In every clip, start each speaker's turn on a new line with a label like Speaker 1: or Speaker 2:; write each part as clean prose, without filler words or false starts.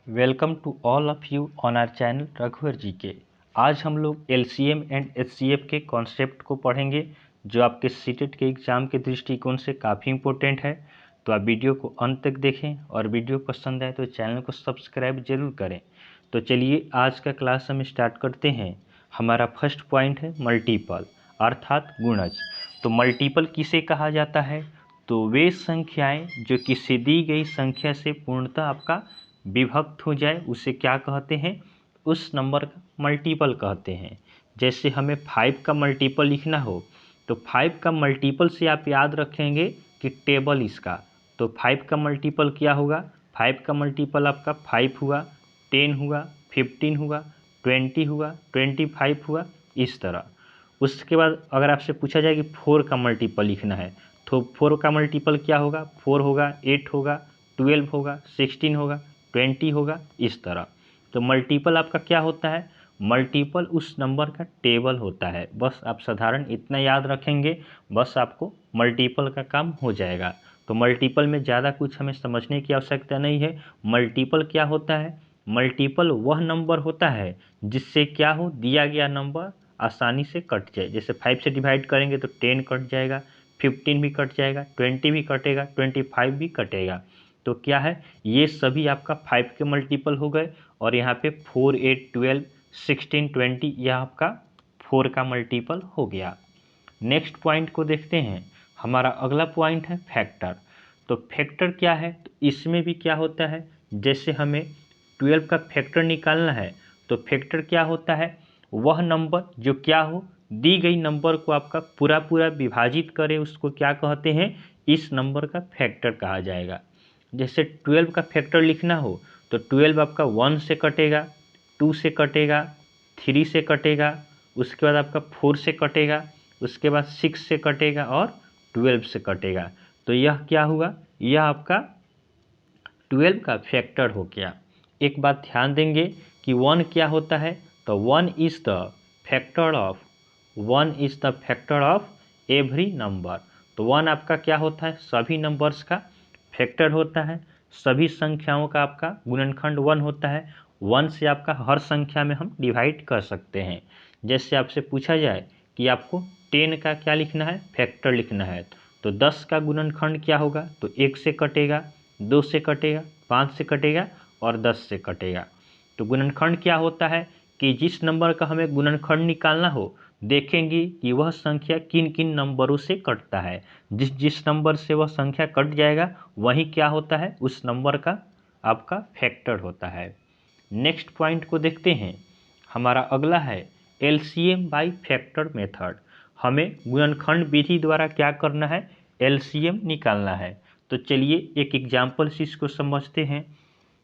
Speaker 1: Welcome to all of you on our channel रघुवर जी के। आज हम लोग एलसीएम एंड एचसीएफ के कॉन्सेप्ट को पढ़ेंगे जो आपके सीटेट के एग्ज़ाम के दृष्टिकोण से काफ़ी इम्पोर्टेंट है। तो आप वीडियो को अंत तक देखें और वीडियो पसंद आए तो चैनल को सब्सक्राइब जरूर करें। तो चलिए आज का क्लास हम स्टार्ट करते हैं। हमारा फर्स्ट पॉइंट है मल्टीपल अर्थात गुणज। तो मल्टीपल किसे कहा जाता है? तो वे संख्याएं जो किसी दी गई संख्या से पूर्णतः आपका विभक्त हो जाए उसे क्या कहते हैं? उस नंबर का मल्टीपल कहते हैं। जैसे हमें 5 का मल्टीपल लिखना हो तो 5 का मल्टीपल से आप याद रखेंगे कि टेबल इसका। तो 5 का मल्टीपल क्या होगा? 5 का मल्टीपल आपका 5 हुआ, 10 हुआ, 15 हुआ, 20 हुआ, 25 हुआ, इस तरह। उसके बाद अगर आपसे पूछा जाए कि 4 का मल्टीपल लिखना है तो 4 का मल्टीपल क्या होगा? 4 होगा, 8 होगा, 12 होगा, 16 होगा, 20 होगा, इस तरह। तो मल्टीपल आपका क्या होता है? मल्टीपल उस नंबर का टेबल होता है। बस आप साधारण इतना याद रखेंगे, बस आपको मल्टीपल का काम हो जाएगा। तो मल्टीपल में ज़्यादा कुछ हमें समझने की आवश्यकता नहीं है। मल्टीपल क्या होता है? मल्टीपल वह नंबर होता है जिससे क्या हो, दिया गया नंबर आसानी से कट जाए। जैसे 5 से डिवाइड करेंगे तो 10 कट जाएगा, 15 भी कट जाएगा, 20 भी कटेगा, 25 भी कटेगा। तो क्या है, ये सभी आपका 5 के मल्टीपल हो गए। और यहाँ पे 4, 8, 12, 16, 20 यह आपका 4 का मल्टीपल हो गया। नेक्स्ट पॉइंट को देखते हैं। हमारा अगला पॉइंट है फैक्टर। तो फैक्टर क्या है? तो इसमें भी क्या होता है, जैसे हमें 12 का फैक्टर निकालना है तो फैक्टर क्या होता है? वह नंबर जो क्या हो, दी गई नंबर को आपका पूरा पूरा विभाजित करे, उसको क्या कहते हैं? इस नंबर का फैक्टर कहा जाएगा। जैसे 12 का फैक्टर लिखना हो तो 12 आपका 1 से कटेगा, 2 से कटेगा, 3 से कटेगा, उसके बाद आपका 4 से कटेगा, उसके बाद 6 से कटेगा और 12 से कटेगा। तो यह क्या हुआ? यह आपका 12 का फैक्टर हो गया। एक बात ध्यान देंगे कि 1 क्या होता है? तो 1 is the factor of 1 is the factor of every number. तो 1 आपका क्या होता है? सभी नंबर्स का फैक्टर होता है। सभी संख्याओं का आपका गुणनखंड 1 होता है। 1 से आपका हर संख्या में हम डिवाइड कर सकते हैं। जैसे आपसे पूछा जाए कि आपको 10 का क्या लिखना है? फैक्टर लिखना है। तो 10 का गुणनखंड क्या होगा? तो 1 से कटेगा, 2 से कटेगा, 5 से कटेगा और 10 से कटेगा। तो गुणनखंड क्या होता है कि जिस नंबर का हमें गुणनखंड निकालना हो, देखेंगे कि वह संख्या किन किन नंबरों से कटता है। जिस जिस नंबर से वह संख्या कट जाएगा वही क्या होता है? उस नंबर का आपका फैक्टर होता है। नेक्स्ट पॉइंट को देखते हैं। हमारा अगला है एलसीएम बाय फैक्टर मेथड। हमें गुणनखंड विधि द्वारा क्या करना है? एलसीएम निकालना है। तो चलिए एक एग्जाम्पल से इसको समझते हैं।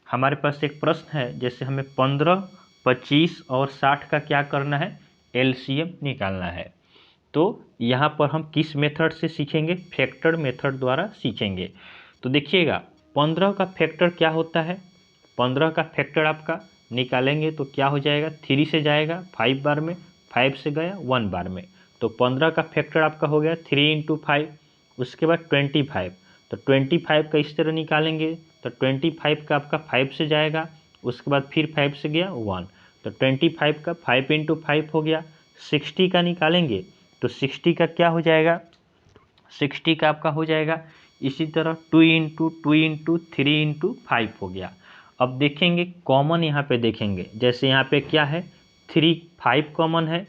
Speaker 1: हमारे पास एक प्रश्न है, जैसे हमें 15, 25 और 60 का क्या करना है? एलसीएम निकालना है। तो यहाँ पर हम किस मेथड से सीखेंगे? फैक्टर मेथड द्वारा सीखेंगे। तो देखिएगा 15 का फैक्टर क्या होता है? 15 का फैक्टर आपका निकालेंगे तो क्या हो जाएगा? 3 से जाएगा 5 बार में, 5 से गया 1 बार में। तो 15 का फैक्टर आपका हो गया 3 इंटू 5। उसके बाद 25। तो 25 का इस तरह निकालेंगे तो 25 का आपका 5 से जाएगा, उसके बाद फिर 5 से गया 1। तो 25 का 5 इंटू 5 हो गया। 60 का निकालेंगे तो 60 का क्या हो जाएगा? 60 का आपका हो जाएगा इसी तरह 2 इंटू 2 इंटू 3 इंटू 5 हो गया। अब देखेंगे कॉमन यहाँ पे देखेंगे, जैसे यहाँ पे क्या है? 3, 5 कॉमन है,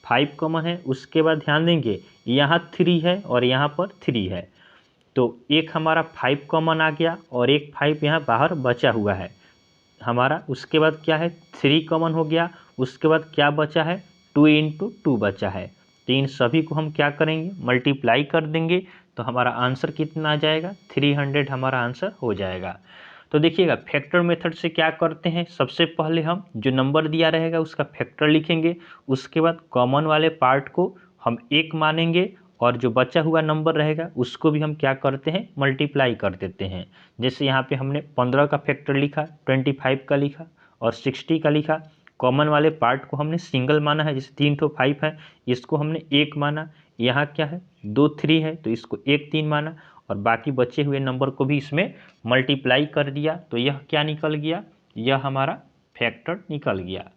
Speaker 1: 5 कॉमन है। उसके बाद ध्यान देंगे यहाँ 3 है और यहाँ पर 3 है। तो एक हमारा 5 कॉमन आ गया और एक 5 यहाँ बाहर बचा हुआ है हमारा। उसके बाद क्या है? 3 कॉमन हो गया। उसके बाद क्या बचा है? 2 इंटू 2 बचा है। तो इन सभी को हम क्या करेंगे? मल्टीप्लाई कर देंगे। तो हमारा आंसर कितना आ जाएगा? 300 हमारा आंसर हो जाएगा। तो देखिएगा फैक्टर मेथड से क्या करते हैं, सबसे पहले हम जो नंबर दिया रहेगा उसका फैक्टर लिखेंगे। उसके बाद कॉमन वाले पार्ट को हम 1 मानेंगे और जो बचा हुआ नंबर रहेगा उसको भी हम क्या करते हैं? मल्टीप्लाई कर देते हैं। जैसे यहाँ पे हमने 15 का फैक्टर लिखा, 25 का लिखा और 60 का लिखा। कॉमन वाले पार्ट को हमने सिंगल माना है, जैसे 3 तो 5 है, इसको हमने 1 माना। यहाँ क्या है? 2 3 है तो इसको 1 3 माना और बाकी बचे हुए नंबर को भी इसमें मल्टीप्लाई कर दिया। तो यह क्या निकल गया? यह हमारा फैक्टर निकल गया।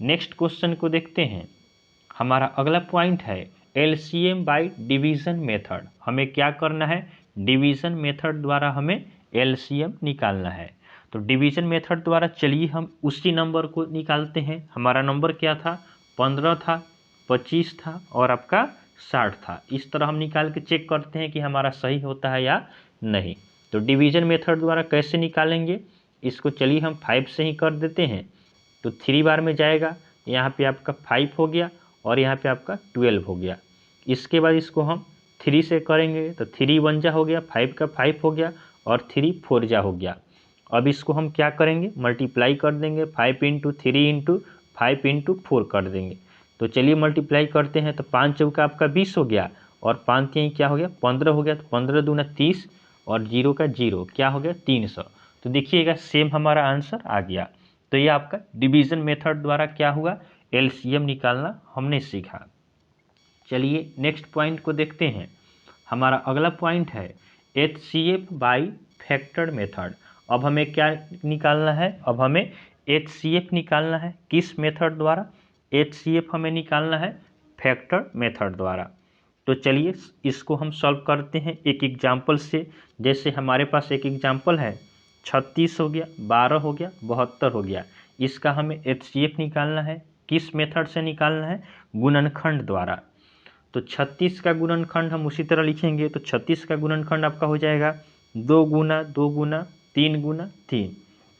Speaker 1: नेक्स्ट क्वेश्चन को देखते हैं। हमारा अगला पॉइंट है एलसीएम बाय डिवीज़न मेथड। हमें क्या करना है, डिवीज़न मेथड द्वारा हमें एलसीएम निकालना है। तो डिवीज़न मेथड द्वारा चलिए हम उसी नंबर को निकालते हैं। हमारा नंबर क्या था, 15 था, 25 था और आपका 60 था। इस तरह हम निकाल के चेक करते हैं कि हमारा सही होता है या नहीं। तो डिवीज़न मेथड द्वारा कैसे निकालेंगे, इसको चलिए हम 5 से ही कर देते हैं। तो 3 बार में जाएगा, यहाँ पे आपका 5 हो गया और यहाँ पे आपका 12 हो गया। इसके बाद इसको हम 3 से करेंगे तो 3 1 जा हो गया, 5 का 5 हो गया और 3 4 जा हो गया। अब इसको हम क्या करेंगे, मल्टीप्लाई कर देंगे, 5 × 3 × 5 × 4 कर देंगे। तो चलिए मल्टीप्लाई करते हैं। तो 5 चौका आपका 20 हो गया और 5 3 क्या हो गया, 15 हो गया। तो 15 दूना 30 और 0 का 0 क्या हो गया, 300। तो देखिएगा सेम हमारा आंसर आ गया। तो ये आपका डिवीज़न मेथड द्वारा क्या हुआ, एलसीएम निकालना हमने सीखा। चलिए नेक्स्ट पॉइंट को देखते हैं। हमारा अगला पॉइंट है एचसीएफ बाय फैक्टर मेथड। अब हमें क्या निकालना है, अब हमें एचसीएफ निकालना है। किस मेथड द्वारा, एचसीएफ हमें निकालना है फैक्टर मेथड द्वारा। तो चलिए इसको हम सॉल्व करते हैं एक एग्जाम्पल से। जैसे हमारे पास एक एग्जाम्पल है, 36 हो गया, 12 हो गया, 72 हो गया। इसका हमें एचसीएफ निकालना है। किस मेथड से निकालना है, गुणनखंड द्वारा। तो 36 का गुणनखंड हम उसी तरह लिखेंगे। तो 36 का गुणनखंड आपका हो जाएगा 2 गुना 2 गुना 3 गुना 3।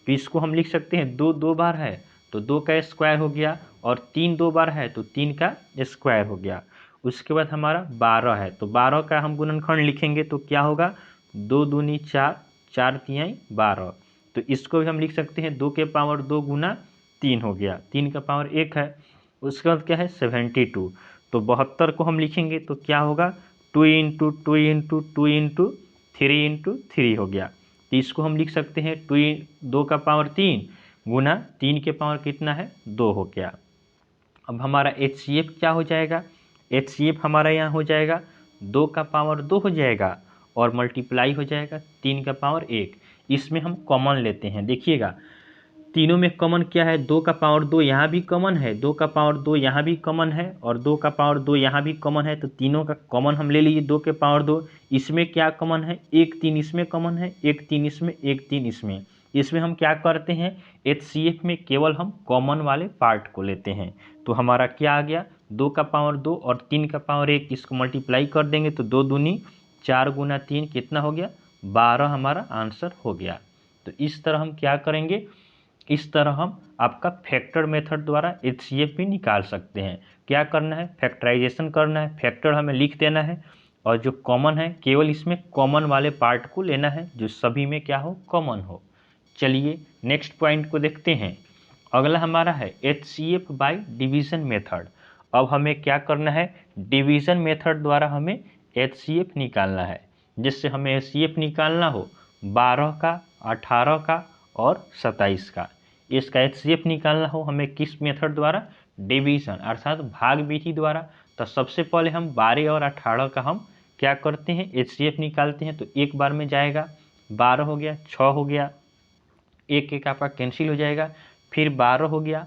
Speaker 1: तो इसको हम लिख सकते हैं, 2 2 बार है तो 2 का स्क्वायर हो गया और 3 2 बार है तो 3 का स्क्वायर हो गया। उसके बाद हमारा 12 है तो 12 का हम गुणनखंड लिखेंगे तो क्या होगा, 2 दूनी 4, 4 तिहाई 12। तो इसको भी हम लिख सकते हैं 2 के पावर 2 गुना 3 हो गया, 3 का पावर 1 है। उसके बाद क्या है 72। तो 72 को हम लिखेंगे तो क्या होगा, 2 × 2 × 2 × 3 × 3 हो गया। तो इसको हम लिख सकते हैं 2 का पावर 3 गुना 3 के पावर कितना है, 2 हो गया। अब हमारा एचसीएफ क्या हो जाएगा, एचसीएफ हमारा यहाँ हो जाएगा 2 का पावर 2 हो जाएगा और मल्टीप्लाई हो जाएगा 3 का पावर 1। इसमें हम कॉमन लेते हैं। देखिएगा तीनों में कॉमन क्या है, 2 का पावर 2 यहाँ भी कॉमन है, 2 का पावर 2 यहाँ भी कॉमन है और 2 का पावर 2 यहाँ भी कॉमन है। तो तीनों का कॉमन हम ले लीजिए, 2 के पावर 2। इसमें क्या कॉमन है, 1 3 इसमें कॉमन है, 1 3 इसमें, 1 3 इसमें। इसमें हम क्या करते हैं, एचसीएफ में केवल हम कॉमन वाले पार्ट को लेते हैं। तो हमारा क्या आ गया, 2 का पावर 2 और 3 का पावर 1, इसको मल्टीप्लाई कर देंगे तो 2 दूनी 4 गुना 3 कितना हो गया, 12 हमारा आंसर हो गया। तो इस तरह हम क्या करेंगे, इस तरह हम आपका फैक्टर मेथड द्वारा एचसीएफ भी निकाल सकते हैं। क्या करना है, फैक्टराइजेशन करना है, फैक्टर हमें लिख देना है और जो कॉमन है केवल इसमें कॉमन वाले पार्ट को लेना है जो सभी में क्या हो, कॉमन हो। चलिए नेक्स्ट पॉइंट को देखते हैं। अगला हमारा है एचसीएफ बाय डिवीज़न मेथड। अब हमें क्या करना है, डिवीज़न मेथड द्वारा हमें एचसीएफ निकालना है। जिससे हमें एचसीएफ निकालना हो 12 का, 18 का और 27 का। इसका एचसीएफ निकालना हो हमें किस मेथड द्वारा, डिवीज़न अर्थात भाग विधि द्वारा। तो सबसे पहले हम 12 और 18 का हम क्या करते हैं, एचसीएफ निकालते हैं। तो एक बार में जाएगा, 12 हो गया, 6 हो गया, एक एक आपका कैंसिल हो जाएगा, फिर 12 हो गया,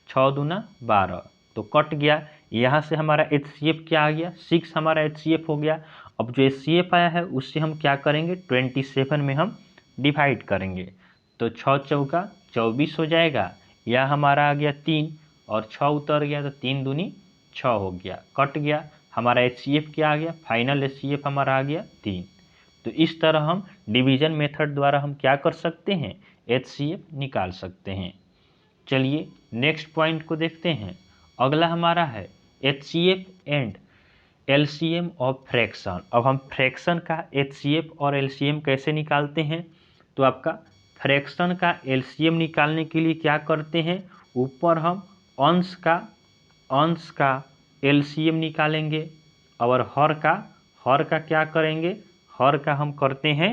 Speaker 1: 6 दूना 12 तो कट गया। यहाँ से हमारा एचसीएफ क्या आ गया, 6 हमारा एचसीएफ हो गया। अब जो एचसीएफ आया है उससे हम क्या करेंगे, 27 में हम डिवाइड करेंगे। तो 6 चौका 24 हो जाएगा। यह हमारा आ गया 3 और 6 उतर गया तो 3 दूनी 6 हो गया, कट गया। हमारा एचसीएफ क्या आ गया, फाइनल एचसीएफ हमारा आ गया 3। तो इस तरह हम डिवीज़न मेथड द्वारा हम क्या कर सकते हैं, एचसीएफ निकाल सकते हैं। चलिए नेक्स्ट पॉइंट को देखते हैं। अगला हमारा है HCF and LCM of fraction. अब हम फ्रैक्शन का एचसीएफ और एलसीएम कैसे निकालते हैं। तो आपका फ्रैक्शन का एलसीएम निकालने के लिए क्या करते हैं, ऊपर हम अंश का एलसीएम निकालेंगे और हर का क्या करेंगे, हर का हम करते हैं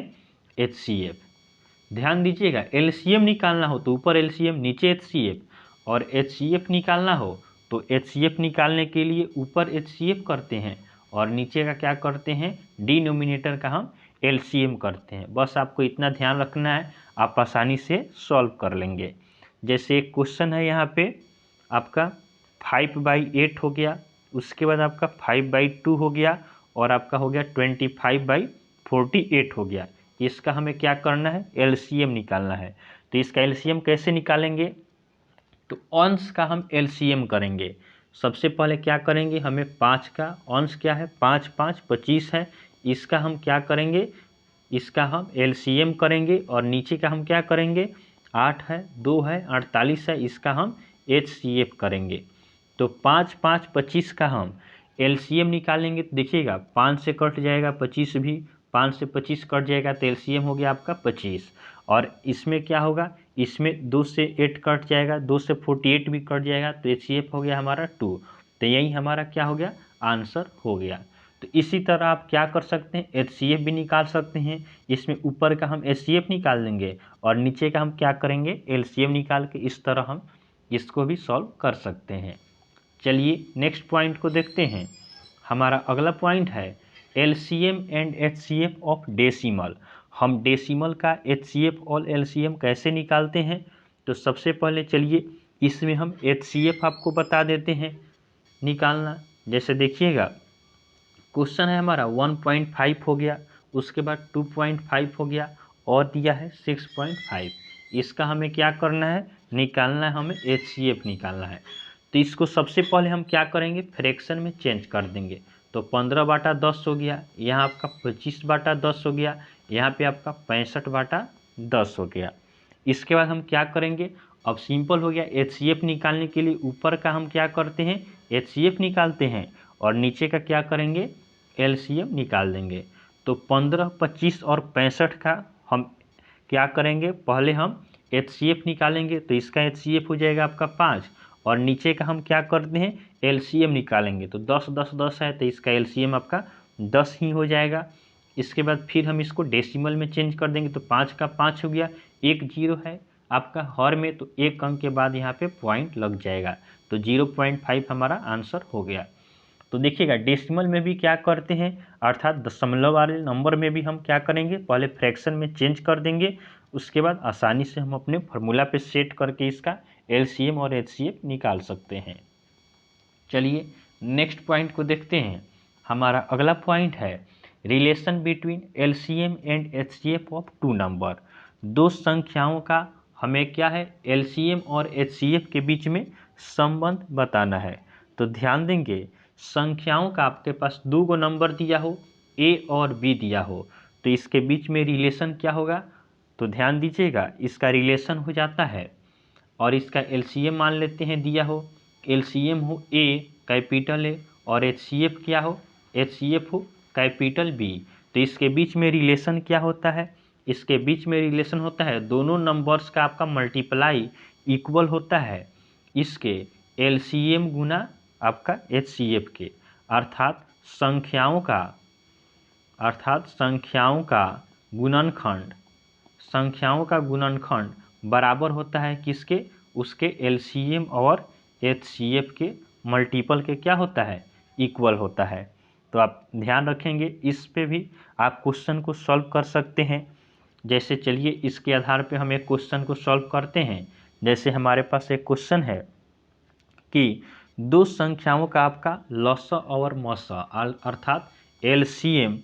Speaker 1: एचसीएफ। ध्यान दीजिएगा, एलसीएम निकालना हो तो ऊपर एलसीएम नीचे एचसीएफ, और एचसीएफ निकालना हो तो एचसीएफ निकालने के लिए ऊपर एचसीएफ करते हैं और नीचे का क्या करते हैं, डिनोमिनेटर का हम एलसीएम करते हैं। बस आपको इतना ध्यान रखना है, आप आसानी से सॉल्व कर लेंगे। जैसे एक क्वेश्चन है यहाँ पे आपका 5/8 हो गया, उसके बाद आपका 5/2 हो गया और आपका हो गया 25/48 हो गया। इसका हमें क्या करना है, एलसीएम निकालना है। तो इसका एलसीएम कैसे निकालेंगे, तो अंश का हम एलसीएम करेंगे। सबसे पहले क्या करेंगे, हमें 5 का अंश क्या है, 5 5 25 है, इसका हम क्या करेंगे, इसका हम एलसीएम करेंगे। और नीचे का हम क्या करेंगे, 8 है, 2 है, 48 है, इसका हम एचसीएफ करेंगे। तो 5 5 25 का हम एलसीएम निकालेंगे। तो देखिएगा 5 से कट जाएगा 25 भी, 5 से 25 कट जाएगा तो एलसीएम हो गया आपका 25। और इसमें क्या होगा, इसमें 2 से 8 कट जाएगा, 2 से 48 भी कट जाएगा तो एचसीएफ हो गया हमारा 2। तो यही हमारा क्या हो गया, आंसर हो गया। तो इसी तरह आप क्या कर सकते हैं, एचसीएफ भी निकाल सकते हैं। इसमें ऊपर का हम एचसीएफ निकाल लेंगे और नीचे का हम क्या करेंगे, एलसीएम निकाल के इस तरह हम इसको भी सॉल्व कर सकते हैं। चलिए नेक्स्ट पॉइंट को देखते हैं। हमारा अगला पॉइंट है LCM and HCF of decimal. हम डेसिमल का एचसीएफ और एलसीएम कैसे निकालते हैं, तो सबसे पहले चलिए इसमें हम एचसीएफ आपको बता देते हैं निकालना। जैसे देखिएगा क्वेश्चन है हमारा 1.5 हो गया, उसके बाद 2.5 हो गया और दिया है 6.5। इसका हमें क्या करना है, निकालना है, हमें एचसीएफ निकालना है। तो इसको सबसे पहले हम क्या करेंगे, फ्रैक्शन में चेंज कर देंगे। तो 15/10 हो गया, यहाँ आपका 25/10 हो गया, यहाँ पे आपका 65/10 हो गया। इसके बाद हम क्या करेंगे, अब सिंपल हो गया, एचसीएफ निकालने के लिए ऊपर का हम क्या करते हैं, एचसीएफ निकालते हैं और नीचे का क्या करेंगे, एलसीएम निकाल देंगे। तो 15, 25 और 65 का हम क्या करेंगे, पहले हम एचसीएफ निकालेंगे। तो इसका एचसीएफ हो जाएगा आपका 5 और नीचे का हम क्या करते हैं, एलसीएम निकालेंगे। तो 10 10 10 है तो इसका एलसीएम आपका 10 ही हो जाएगा। इसके बाद फिर हम इसको डेसिमल में चेंज कर देंगे। तो 5 का 5 हो गया, 1 0 है आपका हर में, तो एक अंक के बाद यहाँ पे पॉइंट लग जाएगा। तो 0.5 हमारा आंसर हो गया। तो देखिएगा डेसिमल में भी क्या करते हैं, अर्थात दशमलव वाले नंबर में भी हम क्या करेंगे, पहले फ्रैक्शन में चेंज कर देंगे, उसके बाद आसानी से हम अपने फार्मूला पे सेट करके इसका एलसीएम और एचसीएफ निकाल सकते हैं। चलिए नेक्स्ट पॉइंट को देखते हैं। हमारा अगला पॉइंट है relation between LCM and HCF of two number. दो संख्याओं का हमें क्या है, एलसीएम और एचसीएफ के बीच में संबंध बताना है। तो ध्यान देंगे, संख्याओं का आपके पास दो गो नंबर दिया हो, ए और बी दिया हो, तो इसके बीच में रिलेशन क्या होगा, तो ध्यान दीजिएगा, इसका रिलेशन हो जाता है और इसका एलसीएम मान लेते हैं दिया हो, एलसीएम हो ए कैपिटल ए और एचसीएफ क्या हो, एचसीएफ हो कैपिटल बी। तो इसके बीच में रिलेशन क्या होता है, इसके बीच में रिलेशन होता है दोनों नंबर्स का आपका मल्टीप्लाई इक्वल होता है इसके एलसीएम गुना आपका एचसीएफ के। अर्थात संख्याओं का गुणनखंड, संख्याओं का गुणनखंड बराबर होता है किसके, उसके एलसीएम और एचसीएफ के मल्टीपल के क्या होता है, इक्वल होता है। तो आप ध्यान रखेंगे, इस पे भी आप क्वेश्चन को सॉल्व कर सकते हैं। जैसे चलिए इसके आधार पे हम एक क्वेश्चन को सॉल्व करते हैं। जैसे हमारे पास एक क्वेश्चन है कि दो संख्याओं का आपका लसा और मसा अर्थात एलसीएम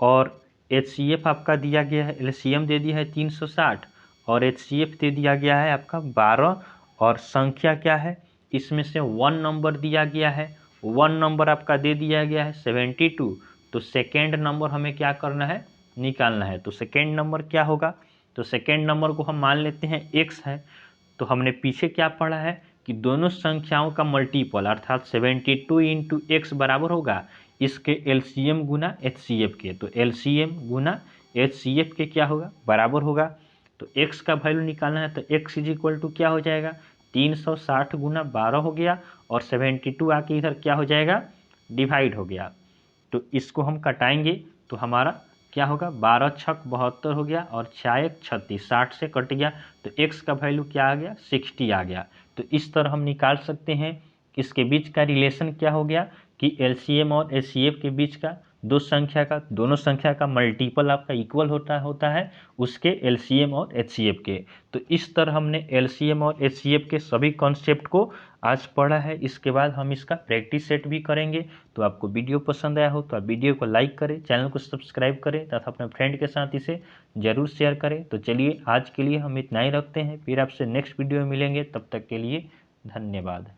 Speaker 1: और एचसीएफ आपका दिया गया है, एलसीएम दे दिया है 360 और एचसीएफ दे दिया गया है आपका 12 और संख्या क्या है, इसमें से 1 नंबर दिया गया है, 1 नंबर आपका दे दिया गया है 72। तो सेकेंड नंबर हमें क्या करना है, निकालना है। तो सेकेंड नंबर क्या होगा, तो सेकेंड नंबर को हम मान लेते हैं x है। तो हमने पीछे क्या पढ़ा है कि दोनों संख्याओं का मल्टीपल अर्थात 72 इंटू एक्स बराबर होगा इसके एलसीएम गुना एचसीएफ के। तो एलसीएम गुना एचसीएफ के क्या होगा, बराबर होगा। तो x का वैल्यू निकालना है, तो x इज इक्वल टू क्या हो जाएगा, 360 गुना 12 हो गया और 72 आके इधर क्या हो जाएगा, डिवाइड हो गया। तो इसको हम कटाएंगे तो हमारा क्या होगा, 12 छक 72 हो गया और 4 1 36, 60 से कट गया तो x का वैल्यू क्या आ गया, 60 आ गया। तो इस तरह हम निकाल सकते हैं इसके बीच का रिलेशन क्या हो गया कि एलसीएम और एचसीएफ के बीच का दोनों संख्या का मल्टीपल आपका इक्वल होता है उसके एलसीएम और एचसीएफ के। तो इस तरह हमने एलसीएम और एचसीएफ के सभी कॉन्सेप्ट को आज पढ़ा है। इसके बाद हम इसका प्रैक्टिस सेट भी करेंगे। तो आपको वीडियो पसंद आया हो तो आप वीडियो को लाइक करें, चैनल को सब्सक्राइब करें तथा अपने फ्रेंड के साथ इसे ज़रूर शेयर करें। तो चलिए आज के लिए हम इतना ही रखते हैं, फिर आपसे नेक्स्ट वीडियो में मिलेंगे। तब तक के लिए धन्यवाद।